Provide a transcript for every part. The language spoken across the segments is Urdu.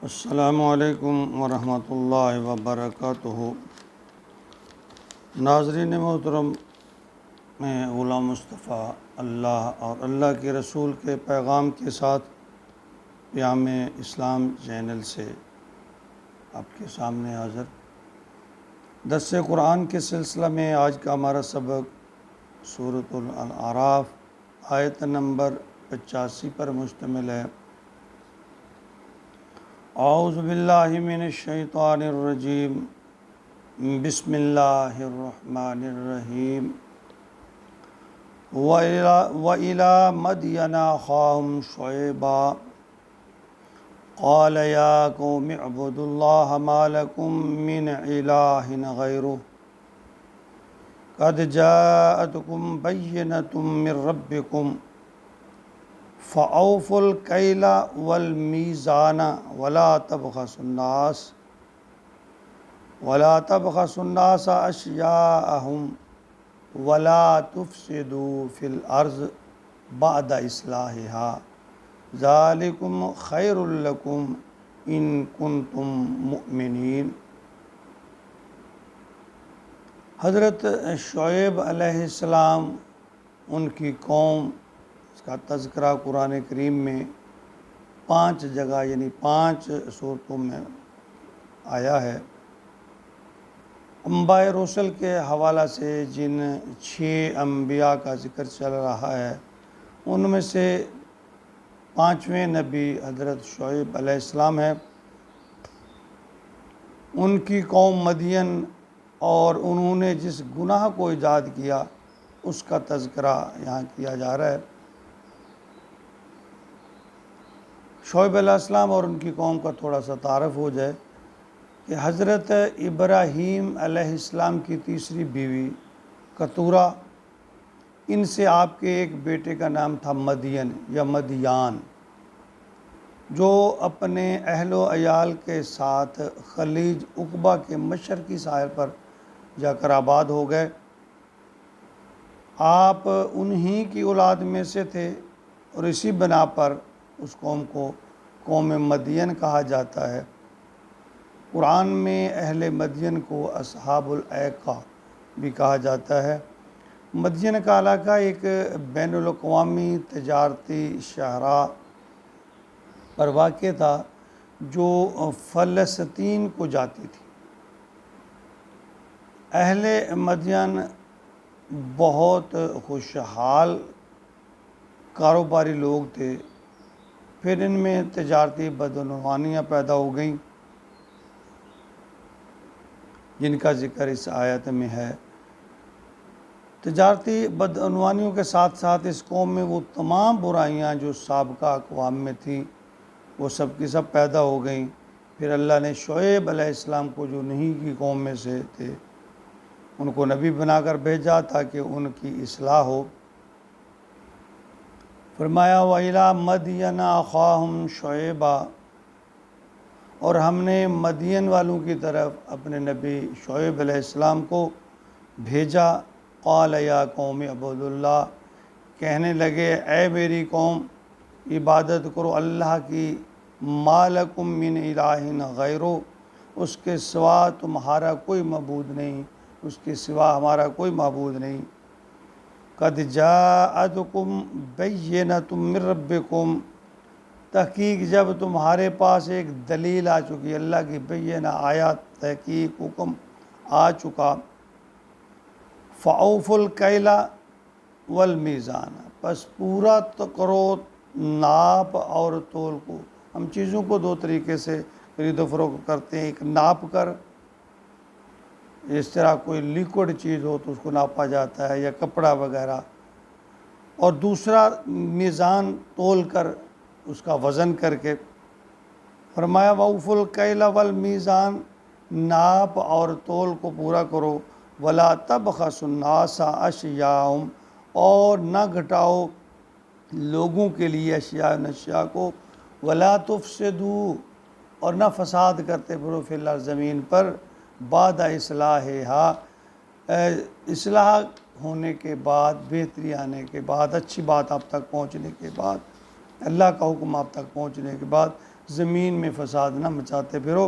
السلام علیکم ورحمۃ اللہ وبرکاتہ۔ ناظرین محترم، میں غلام مصطفیٰ اللہ اور اللہ کے رسول کے پیغام کے ساتھ پیام اسلام چینل سے آپ کے سامنے حاضر۔ درس قرآن کے سلسلہ میں آج کا ہمارا سبق سورۃ الاعراف آیت نمبر 85 پر مشتمل ہے۔ اعوذ باللہ من الشیطان الرجیم، بسم اللہ الرحمن الرحیم۔ وَإِلَى مَدْيَنَ أَخَاهُمْ شُعَيْبًا قَالَ يَا قَوْمِ اعْبُدُوا اللَّهَ مَا لَكُم مِّنْ إِلَٰهٍ غَيْرُهُ قَدْ جَاءَتْكُم بَيِّنَةٌ مِّن رَّبِّكُمْ فَأَوْفُوا الْكَيْلَ وَالْمِيزَانَ وَلَا تَبْخَسُوا النَّاسَ أَشْيَاءَهُمْ وَلَا تُفْسِدُوا فِي الْأَرْضِ بَعْدَ إِصْلَاحِهَا ذَلِكُمْ خَيْرٌ لَكُمْ إِن كُنتُم مُّؤْمِنِينَ۔ حضرت شعیب علیہ السلام، ان کی قوم، اس کا تذکرہ قرآن کریم میں 5 جگہ یعنی 5 صورتوں میں آیا ہے۔ انبیاء رسل کے حوالہ سے جن 6 انبیاء کا ذکر چل رہا ہے، ان میں سے 5ویں نبی حضرت شعیب علیہ السلام ہے۔ ان کی قوم مدین اور انہوں نے جس گناہ کو ایجاد کیا اس کا تذکرہ یہاں کیا جا رہا ہے۔ شعیب علیہ السلام اور ان کی قوم کا تھوڑا سا تعارف ہو جائے کہ حضرت ابراہیم علیہ السلام کی تیسری بیوی کتورہ، ان سے آپ کے ایک بیٹے کا نام تھا مدین یا مدیان، جو اپنے اہل و عیال کے ساتھ خلیج عقبہ کے مشرقی ساحل پر جا کر آباد ہو گئے۔ آپ انہی کی اولاد میں سے تھے اور اسی بنا پر اس قوم کو قوم مدین کہا جاتا ہے۔ قرآن میں اہل مدین کو اصحاب الایکہ بھی کہا جاتا ہے۔ مدین کا علاقہ ایک بین الاقوامی تجارتی شاہراہ پر واقع تھا جو فلسطین کو جاتی تھی۔ اہل مدین بہت خوشحال کاروباری لوگ تھے، پھر ان میں تجارتی بدعنوانیاں پیدا ہو گئیں جن کا ذکر اس آیت میں ہے۔ تجارتی بدعنوانیوں کے ساتھ ساتھ اس قوم میں وہ تمام برائیاں جو سابقہ اقوام میں تھیں وہ سب کی سب پیدا ہو گئیں۔ پھر اللہ نے شعیب علیہ السلام کو، جو انہی کی قوم میں سے تھے، ان کو نبی بنا کر بھیجا تاکہ ان کی اصلاح ہو۔ فرمایا وَإِلَى مَدْيَنَ أَخَاهُمْ شُعَيْبًا، اور ہم نے مدین والوں کی طرف اپنے نبی شعیب علیہ السلام کو بھیجا۔ قَالَ يَا قَوْمِ اعْبُدُوا اللَّهَ، کہنے لگے اے میری قوم عبادت کرو اللہ کی، مَا لَكُم مِّنْ إِلَٰهٍ غَيْرُهُ، اس کے سوا تمہارا کوئی معبود نہیں، اس کے سوا ہمارا کوئی معبود نہیں۔ قَدْ جَاءَتْكُم بَيِّنَةٌ مِّن رَّبِّكُمْ، تحقیق جب تمہارے پاس ایک دلیل آ چکی، اللہ کی بینہ آیات، تحقیق حکم آ چکا۔ فَأَوْفُوا الْكَيْلَ وَالْمِيزَانَ، پس پورا کرو ناپ اور تول کو۔ ہم چیزوں کو 2 طریقے سے خرید و فروخت کرتے ہیں، ایک ناپ کر، اس طرح کوئی لیکوڈ چیز ہو تو اس کو ناپا جاتا ہے یا کپڑا وغیرہ، اور دوسرا میزان تول کر، اس کا وزن کر کے۔ فرمایا وَأَوْفُوا الْكَيْلَ وَالْمِيزَانَ، ناپ اور تول کو پورا کرو۔ وَلَا تَبْخَسُوا النَّاسَ أَشْيَاءَهُمْ، اور نہ گھٹاؤ لوگوں کے لیے اشیاء کو۔ وَلَا تُفْسِدُوا، اور نہ فساد کرتے پھرو فی الارض، زمین پر، بعد اصلاحها، اصلاح ہونے کے بعد، بہتری آنے کے بعد، اچھی بات آپ تک پہنچنے کے بعد، اللہ کا حکم آپ تک پہنچنے کے بعد، زمین میں فساد نہ مچاتے پھرو۔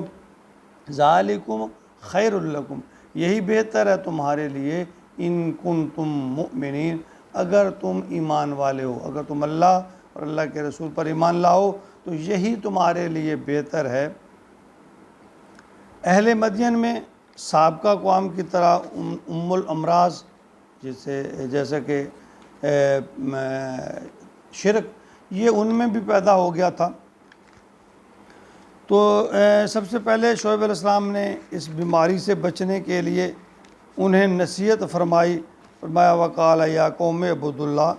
ذالکم خیر لکم، یہی بہتر ہے تمہارے لیے، ان کنتم مؤمنین، اگر تم ایمان والے ہو، اگر تم اللہ اور اللہ کے رسول پر ایمان لاؤ تو یہی تمہارے لیے بہتر ہے۔ اہل مدین میں سابقہ اقوام کی طرح ام الامراض جیسے کہ شرک، یہ ان میں بھی پیدا ہو گیا تھا۔ تو سب سے پہلے شعیب علیہ السلام نے اس بیماری سے بچنے کے لیے انہیں نصیحت فرمایا وقال یا قوم اعبدوا اللہ،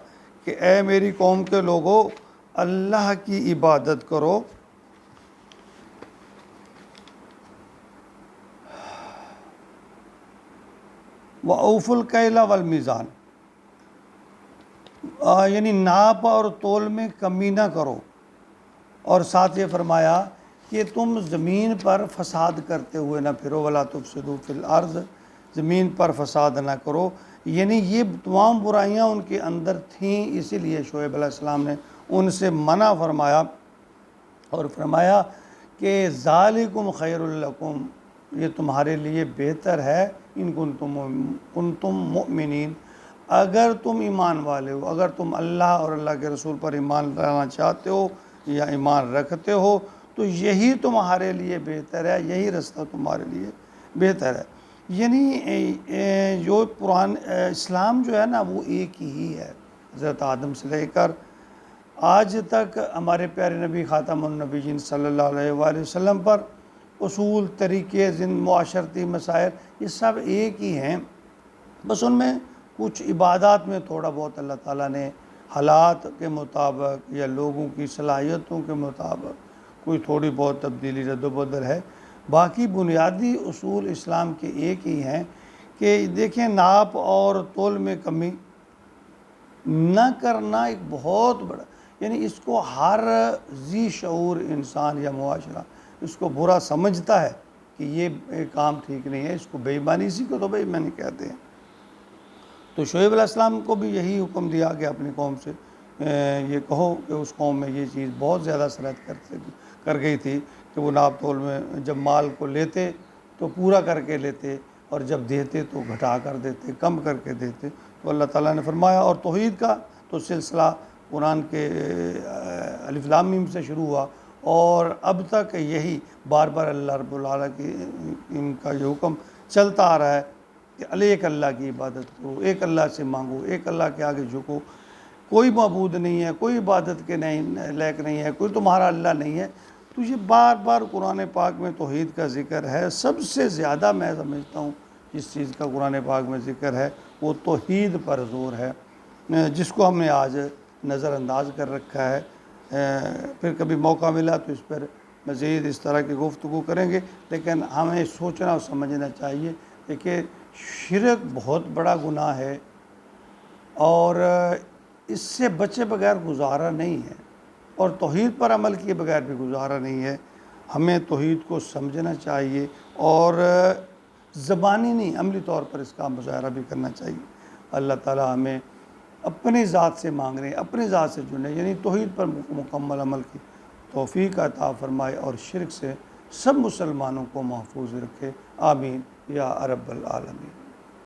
کہ اے میری قوم کے لوگو اللہ کی عبادت کرو، وَأَوْفُوا الْكَيْلَ وَالْمِيزَانَ، یعنی ناپ اور تول میں کمی نہ کرو، اور ساتھ یہ فرمایا کہ تم زمین پر فساد کرتے ہوئے نہ پھرو، وَلَا تُفْسِدُوا فِي الْأَرْضِ، زمین پر فساد نہ کرو۔ یعنی یہ تمام برائیاں ان کے اندر تھیں، اسی لیے شعیب علیہ السلام نے ان سے منع فرمایا اور فرمایا کہ ذالکم خیر لکم، یہ تمہارے لیے بہتر ہے، ان کنتم مؤمنین، اگر تم ایمان والے ہو، اگر تم اللہ اور اللہ کے رسول پر ایمان لانا چاہتے ہو یا ایمان رکھتے ہو تو یہی تمہارے لیے بہتر ہے، یہی رستہ تمہارے لیے بہتر ہے۔ یعنی جو اسلام جو ہے نا وہ ایک ہی ہے، حضرت آدم سے لے کر آج تک ہمارے پیارے نبی خاتم النبیین صلی اللہ علیہ وآلہ وسلم پر اصول، طریقے، معاشرتی مسائل یہ سب ایک ہی ہیں، بس ان میں کچھ عبادات میں تھوڑا بہت اللہ تعالیٰ نے حالات کے مطابق یا لوگوں کی صلاحیتوں کے مطابق کوئی تھوڑی بہت تبدیلی رد و بدل ہے، باقی بنیادی اصول اسلام کے ایک ہی ہیں کہ دیکھیں ناپ اور تول میں کمی نہ کرنا ایک بہت بڑا، یعنی اس کو ہر ذی شعور انسان یا معاشرہ اس کو برا سمجھتا ہے کہ یہ کام ٹھیک نہیں ہے، اس کو بے ایمانی، اسی کو تو بے ایمانی کہتے ہیں۔ تو شعیب علیہ السلام کو بھی یہی حکم دیا کہ اپنی قوم سے یہ کہو کہ اس قوم میں یہ چیز بہت زیادہ سرحد کر گئی تھی کہ وہ ناپ تول میں جب مال کو لیتے تو پورا کر کے لیتے اور جب دیتے تو گھٹا کر دیتے، کم کر کے دیتے۔ تو اللہ تعالیٰ نے فرمایا، اور توحید کا تو سلسلہ قرآن کے الف لام میم سے شروع ہوا اور اب تک یہی بار بار اللہ رب العالمین کا یہ حکم چلتا آ رہا ہے کہ ایک اللہ کی عبادت کرو، ایک اللہ سے مانگو، ایک اللہ کے آگے جھکو، کوئی معبود نہیں ہے، کوئی عبادت کے لائق نہیں ہے، کوئی تمہارا اللہ نہیں ہے۔ تو یہ بار بار قرآن پاک میں توحید کا ذکر ہے۔ سب سے زیادہ میں سمجھتا ہوں جس چیز کا قرآن پاک میں ذکر ہے وہ توحید پر زور ہے، جس کو ہم نے آج نظر انداز کر رکھا ہے۔ پھر کبھی موقع ملا تو اس پر مزید اس طرح کی گفتگو کریں گے، لیکن ہمیں سوچنا اور سمجھنا چاہیے کہ شرک بہت بڑا گناہ ہے اور اس سے بچے بغیر گزارا نہیں ہے، اور توحید پر عمل کیے بغیر بھی گزارا نہیں ہے۔ ہمیں توحید کو سمجھنا چاہیے اور زبانی نہیں، عملی طور پر اس کا مظاہرہ بھی کرنا چاہیے۔ اللہ تعالیٰ ہمیں اپنی ذات سے مانگنے، اپنی ذات سے جڑنے، یعنی توحید پر مکمل عمل کی توفیق عطا فرمائے اور شرک سے سب مسلمانوں کو محفوظ رکھے، آمین یا رب العالمین۔